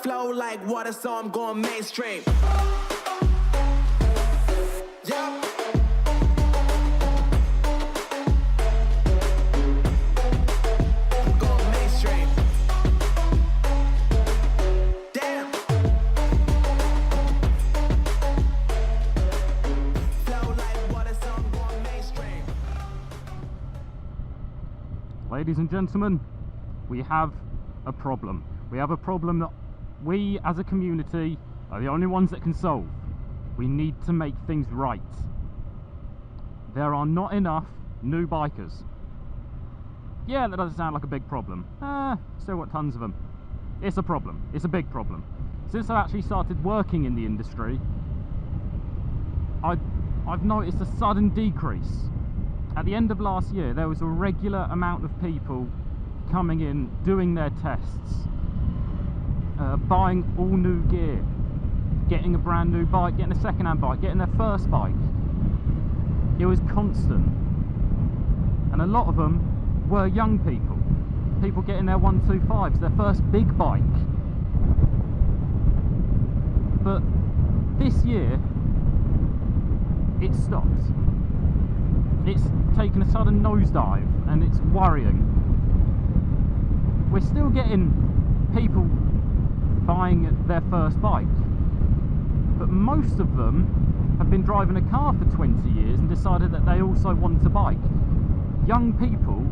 Flow like water, so I'm going mainstream. Yeah. I'm going mainstream. Damn. Flow like water, so I'm going mainstream. Ladies and gentlemen, we have a problem. We have a problem that we as a community are the only ones that can solve. We need to make things right. There are not enough new bikers. Yeah, that doesn't sound like a big problem. Still got tons of them. It's a problem. It's a big problem. Since I actually started working in the industry, I've noticed a sudden decrease. At the end of last year, there was a regular amount of people coming in, doing their tests, buying all new gear, getting a brand new bike, getting a second-hand bike, getting their first bike. It was constant, and a lot of them were young people getting their 125s, their first big bike. But this year it stopped. It's taken a sudden nosedive, and it's worrying. We're still getting people buying their first bike, but most of them have been driving a car for 20 years and decided that they also want a bike. Young people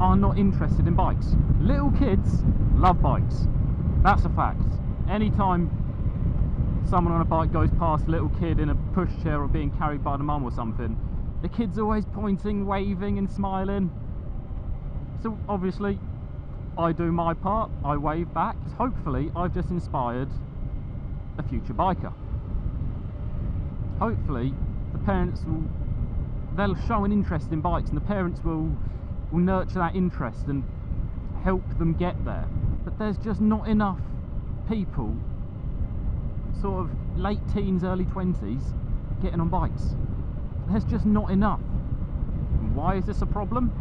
are not interested in bikes. Little kids love bikes. That's a fact. Anytime someone on a bike goes past a little kid in a pushchair or being carried by the mum or something, the kid's always pointing, waving and smiling. So obviously I do my part, I wave back. Hopefully I've just inspired a future biker. Hopefully the parents they'll show an interest in bikes, and the parents will nurture that interest and help them get there. But there's just not enough people, sort of late teens, early 20s, getting on bikes. There's just not enough. And why is this a problem?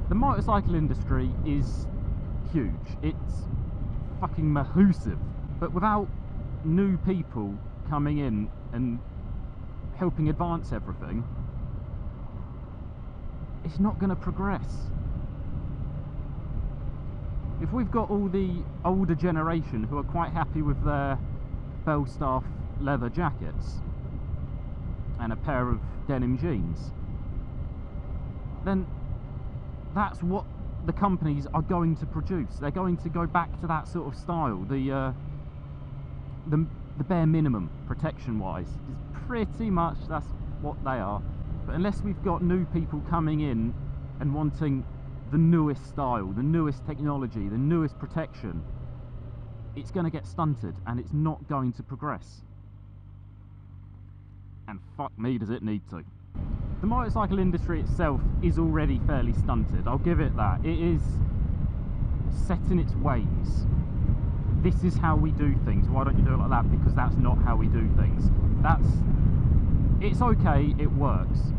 The motorcycle industry is huge. It's fucking massive. But without new people coming in and helping advance everything, it's not going to progress. If we've got all the older generation who are quite happy with their Belstaff leather jackets and a pair of denim jeans, then that's what the companies are going to produce. They're going to go back to that sort of style. The bare minimum protection wise is pretty much that's what they are. But unless we've got new people coming in and wanting the newest style, the newest technology, the newest protection, it's going to get stunted and it's not going to progress. And fuck me, does it need to. The motorcycle industry itself is already fairly stunted, I'll give it that. It is set in its ways. This is how we do things. Why don't you do it like that? Because that's not how we do things. It's okay, it works.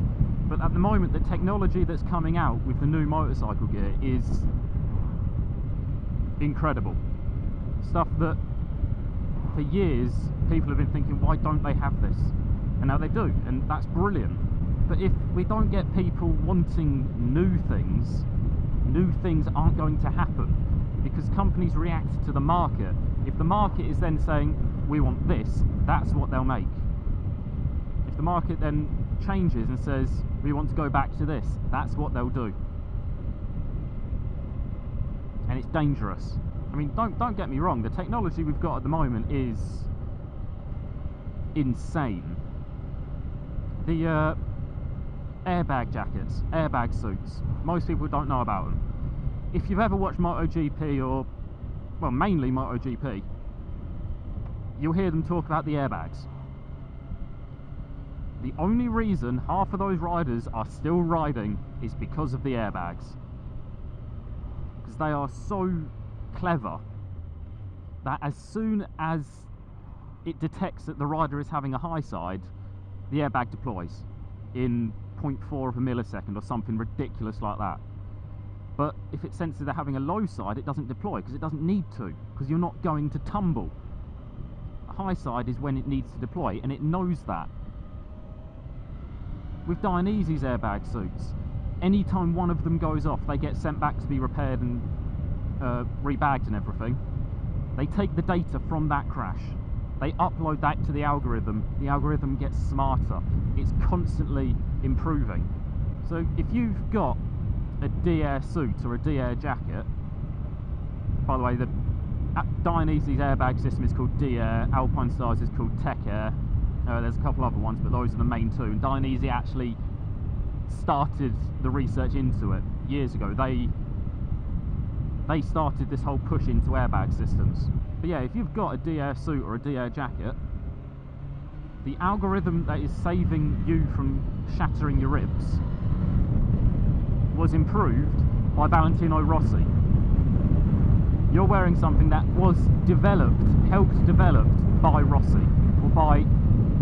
But at the moment, the technology that's coming out with the new motorcycle gear is incredible. Stuff that for years people have been thinking, why don't they have this? And now they do, and that's brilliant. But if we don't get people wanting new things aren't going to happen, because companies react to the market. If the market is then saying, we want this, that's what they'll make. If the market then changes and says, we want to go back to this, that's what they'll do. And it's dangerous. I mean, don't get me wrong, the technology we've got at the moment is insane. The airbag jackets, airbag suits, most people don't know about them. If you've ever watched MotoGP, or well, mainly MotoGP, you'll hear them talk about the airbags. The only reason half of those riders are still riding is because of the airbags, because they are so clever that as soon as it detects that the rider is having a high side, the airbag deploys in 0.4 of a millisecond or something ridiculous like that. But if it senses they're having a low side, it doesn't deploy because it doesn't need to, because you're not going to tumble. A high side is when it needs to deploy, and it knows that. With Dainese airbag suits, anytime one of them goes off, they get sent back to be repaired and rebagged and everything. They take the data from that crash, they upload that to the algorithm gets smarter, it's constantly improving. So if you've got a D-Air suit or a D-Air jacket, by the way, the Dainese's airbag system is called D-Air, Alpine Stars is called Tech Air, there's a couple other ones, but those are the main two, and Dainese actually started the research into it years ago. They started this whole push into airbag systems. But yeah, if you've got a D-Air suit or a D-Air jacket, the algorithm that is saving you from shattering your ribs was improved by Valentino Rossi. You're wearing something that was developed, helped developed by Rossi, or by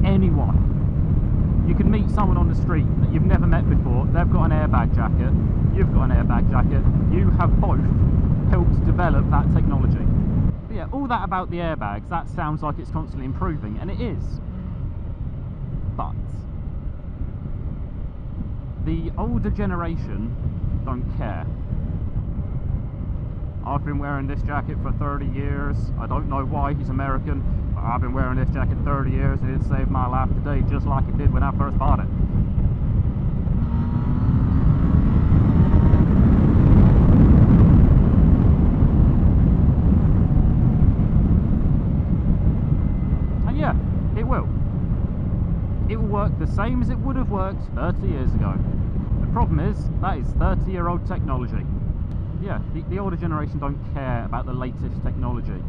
anyone. You can meet someone on the street that you've never met before, they've got an airbag jacket, you've got an airbag jacket, you have both helped develop that technology. But yeah, all that about the airbags, that sounds like it's constantly improving, and it is. But the older generation don't care. I've been wearing this jacket for 30 years. I don't know why he's American, but I've been wearing this jacket 30 years and it saved my life today just like it did when I first bought it. And yeah, it will. It will work the same as it would have worked 30 years ago. The problem is, that is 30-year-old technology. Yeah, the older generation don't care about the latest technology,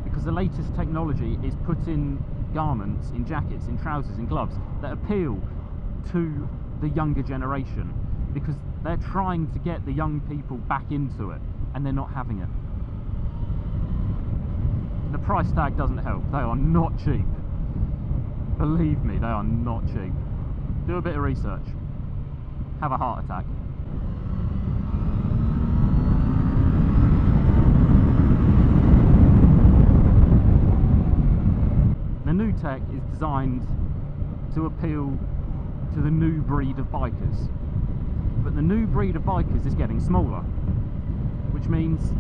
because the latest technology is put in garments, in jackets, in trousers, in gloves that appeal to the younger generation, because they're trying to get the young people back into it, and they're not having it. The price tag doesn't help. They are not cheap. Believe me, they are not cheap. Do a bit of research. Have a heart attack. The new tech is designed to appeal to the new breed of bikers, but the new breed of bikers is getting smaller, which means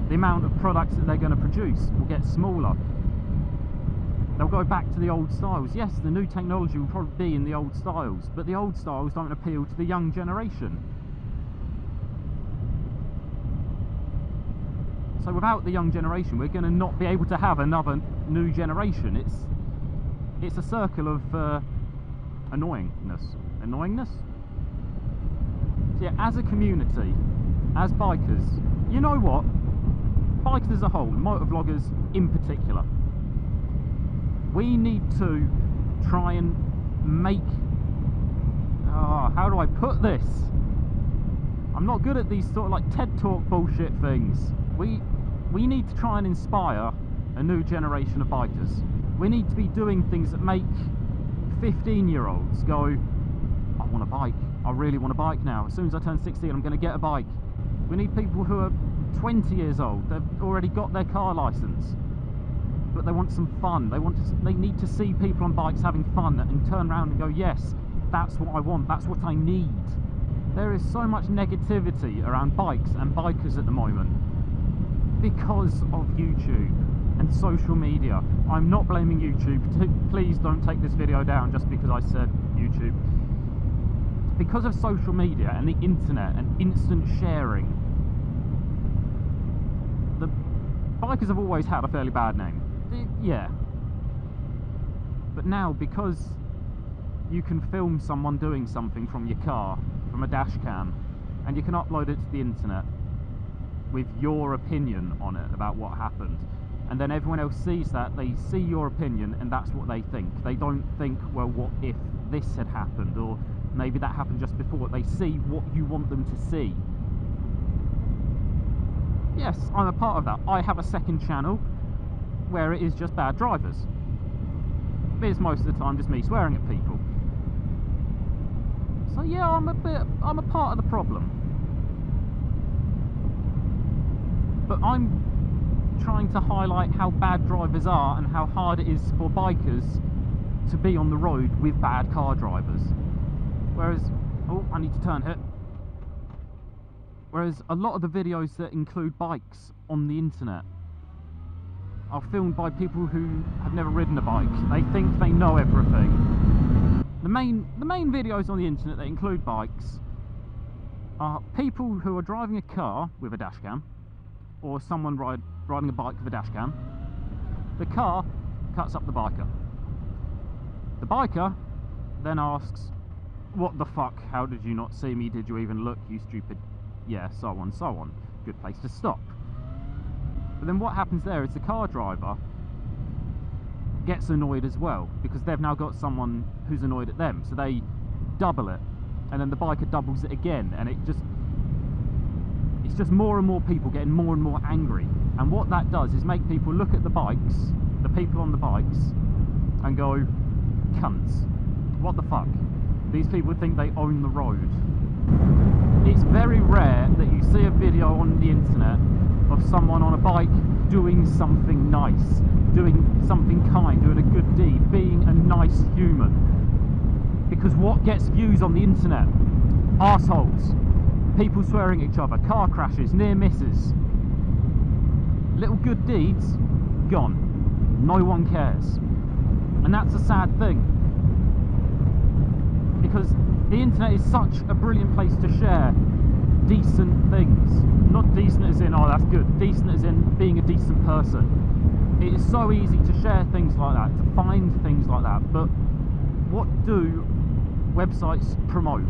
the amount of products that they're going to produce will get smaller. They'll go back to the old styles. Yes, the new technology will probably be in the old styles, but the old styles don't appeal to the young generation. So without the young generation, we're going to not be able to have another new generation. It's a circle of annoyingness. So yeah, as a community, as bikers, you know what? Bikers as a whole, motovloggers in particular, we need to try and make... how do I put this? I'm not good at these sort of like TED Talk bullshit things. We need to try and inspire a new generation of bikers. We need to be doing things that make 15-year-olds go, I want a bike. I really want a bike now. As soon as I turn 16, I'm going to get a bike. We need people who are 20 years old. They've already got their car license, but they want some fun. They need to see people on bikes having fun and turn around and go, yes, that's what I want. That's what I need. There is so much negativity around bikes and bikers at the moment because of YouTube and social media. I'm not blaming YouTube. Please don't take this video down just because I said YouTube. Because of social media and the internet and instant sharing, the bikers have always had a fairly bad name. Yeah. But now, because you can film someone doing something from your car, from a dash cam, and you can upload it to the internet with your opinion on it about what happened, and then everyone else sees that, they see your opinion and that's what they think. They don't think, well, what if this had happened, or maybe that happened just before. They see what you want them to see. Yes, I'm a part of that. I have a second channel where it is just bad drivers. It's most of the time just me swearing at people. So yeah, I'm a part of the problem. But I'm trying to highlight how bad drivers are and how hard it is for bikers to be on the road with bad car drivers. Whereas, oh, I need to turn here. Whereas a lot of the videos that include bikes on the internet are filmed by people who have never ridden a bike. They think they know everything. The main videos on the internet that include bikes are people who are driving a car with a dash cam, or someone riding a bike with a dash cam. The car cuts up the biker. The biker then asks, "What the fuck? How did you not see me? Did you even look, you stupid?" Yeah, so on, so on. Good place to stop. But then what happens there is the car driver gets annoyed as well, because they've now got someone who's annoyed at them, so they double it, and then the biker doubles it again, and it's just more and more people getting more and more angry. And what that does is make people look at the bikes, the people on the bikes, and go, cunts, what the fuck? These people think they own the road. It's very rare that you see a video on the internet of someone on a bike doing something nice, doing something kind, doing a good deed, being a nice human. Because what gets views on the internet? Arseholes, people swearing at each other, car crashes, near misses. Little good deeds, gone. No one cares. And that's a sad thing. Because the internet is such a brilliant place to share decent things. Not decent as in, oh that's good, decent as in being a decent person. It is so easy to share things like that, to find things like that, but what do websites promote?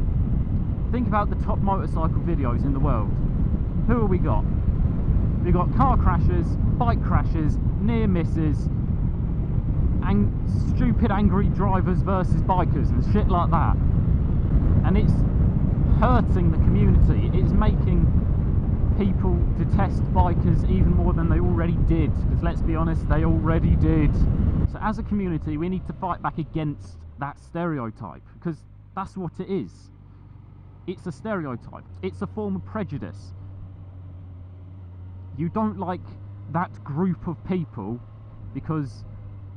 Think about the top motorcycle videos in the world. Who have we got? We've got car crashes, bike crashes, near misses, and stupid angry drivers versus bikers and shit like that. And it's hurting the community. It's making people detest bikers even more than they already did, because let's be honest, they already did. So as a community we need to fight back against that stereotype, because that's what it is. It's a stereotype. It's a form of prejudice. You don't like that group of people because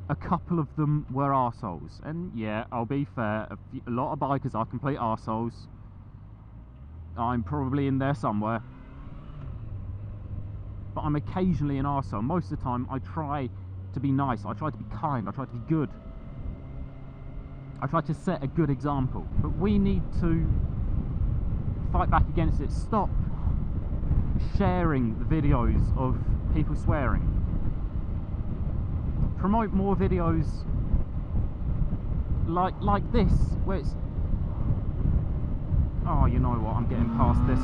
a couple of them were arseholes. And yeah, I'll be fair, a lot of bikers are complete arseholes. I'm probably in there somewhere. But I'm occasionally an arsehole. Most of the time I try to be nice, I try to be kind, I try to be good. I try to set a good example. But we need to fight back against it. Stop sharing the videos of people swearing. Promote more videos like this, where it's, oh, you know what, I'm getting past this.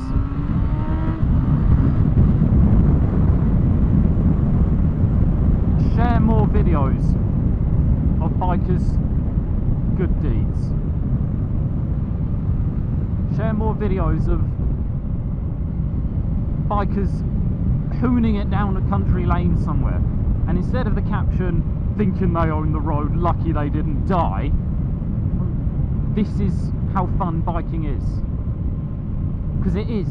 Share more videos of bikers' good deeds. Share more videos of bikers hooning it down a country lane somewhere, and instead of the caption, thinking they own the road, lucky they didn't die, this is how fun biking is. Because it is.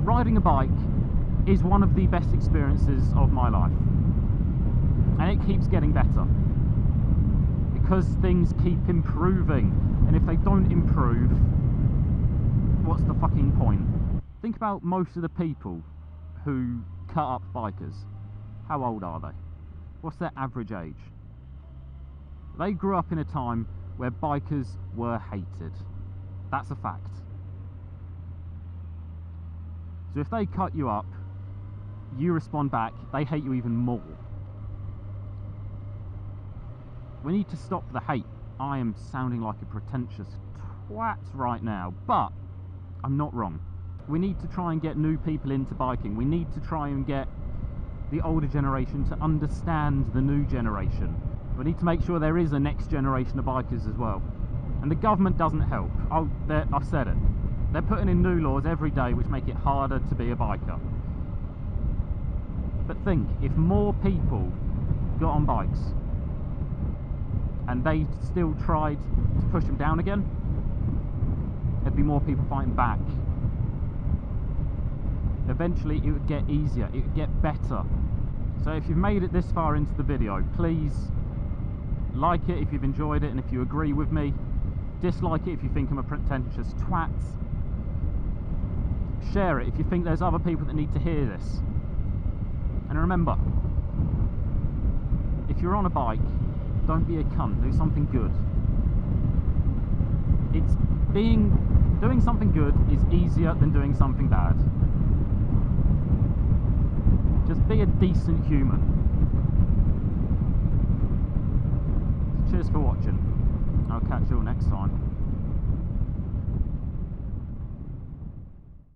Riding a bike is one of the best experiences of my life, and it keeps getting better because things keep improving, and if they don't improve, what's the fucking point? Think about most of the people who cut up bikers. How old are they? What's their average age? They grew up in a time where bikers were hated. That's a fact. So if they cut you up, you respond back, they hate you even more. We need to stop the hate. I am sounding like a pretentious twat right now, but I'm not wrong. We need to try and get new people into biking. We need to try and get the older generation to understand the new generation. We need to make sure there is a next generation of bikers as well. And the government doesn't help. I've said it. They're putting in new laws every day which make it harder to be a biker. But think, if more people got on bikes and they still tried to push them down again, there'd be more people fighting back. eventually it would get easier, it would get better. So if you've made it this far into the video, please like it if you've enjoyed it and if you agree with me. Dislike it if you think I'm a pretentious twat. Share it if you think there's other people that need to hear this. And remember, if you're on a bike, don't be a cunt, do something good. Doing something good is easier than doing something bad. Just be a decent human. Cheers for watching. I'll catch you all next time.